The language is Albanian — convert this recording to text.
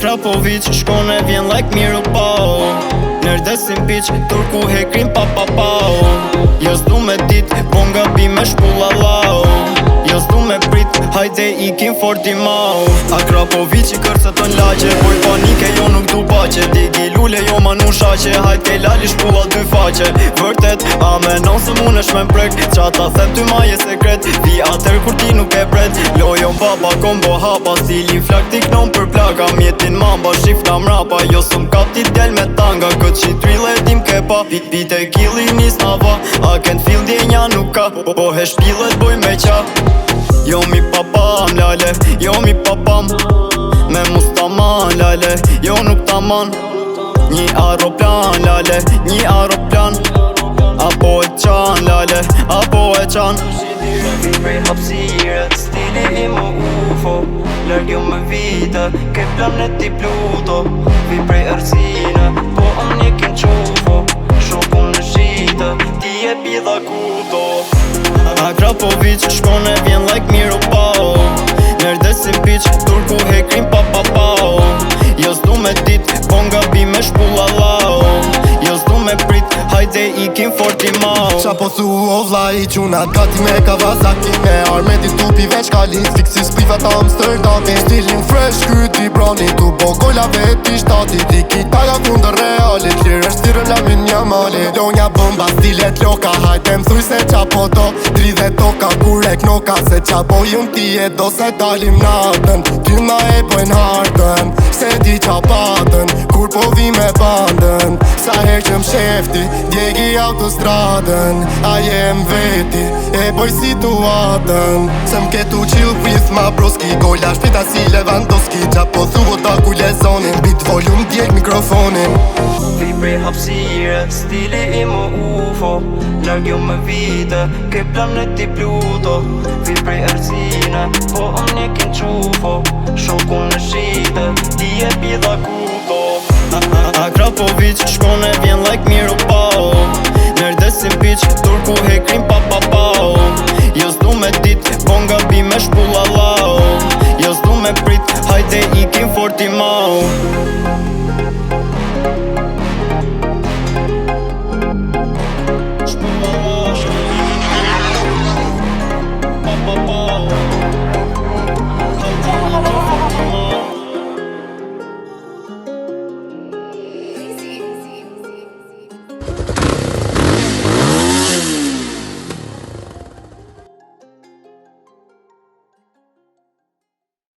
Akrapovic shkone vjen like miru pao. Nerdesin piq, turku hekrin pa pa pao. Jo s'du me dit, po nga bime shpulla lao. Jo s'du me prit, hajde ikim forti mau. Akrapovic i kërcëton lagje, boj panike jo nuk du bache. Digi lule jo ma nu shaqe, hajt ke lali shpulla dy faqe. Vërtet, a menon se munesh me mprek, qa ta them ty ma je sekret. Vi atër kur ti nuk e bret, lojon baba kombo hapa. Stilin flak ti knon për plaka, mjetin mamba shifta mrapa. Jo sum kap ti del me tanga, këtë qi trille tim kepa. Pit e killi nis nava, a can feel djenja nuk ka. Po he shpillet boj me qa. Jo mi papam lale, jo mi papam. Me mustaman lale, jo nuk taman. Një aeroplan lale, një aeroplan. Apo e qan lale, apo e qan. Vi prej hapsirët, stili im o UFO. Lërg jo me vite, ke planeti Pluto. Vi prej Ersine, po am njekin qufo. Shoku në shite, ti e pidha kuto. Akrapovic shkone vjen like miru pao. Nerdesin piq, turku hekrin pa pa pao. Jo s'du me dit, po nga bime shpulla lao. Jo s'du me prit, hajde ikim forti mau. Qa po thu o vla i quna gati me Kawasaki. Me armeti tupi veç kalin, fiksi splifat Amsterdami. Stilin fresh kyti brani, tu bo golla veti shtati. Diki taja kundër realit, lirë shtirën lamin një mali. Lonja bomba, stilet loka, hajde m'thuj se qa po do. Dridhe toka, kure knoka, se qa po jun ti e do se dalim natën. Tyna e pojnë hardën, se ti qa patën, kur po vi me bandën. Sa her që m'shefti, djegi autostradën. A jem veti, e boj situatën. Se m'ketu chill with ma broski. Golla shpita si Lewandowski, qa po thuvo ta ku lezonin. Bit volum djeg mikrofonin. Vi prej hapsire, stili im o UFO. Lërg jo me vite, ke planeti Pluto. Vi prej Ersine, po am njekin qufo. Shoku në shite, ti e pidha kuto. Akrapovic shkone vjen like miru pao. Nerdesin piq, turku hekrin pa pa pao. Jo s'du me dit, po nga bime shpulla lao. Jo s'du me prit, hajde ikim forti mau.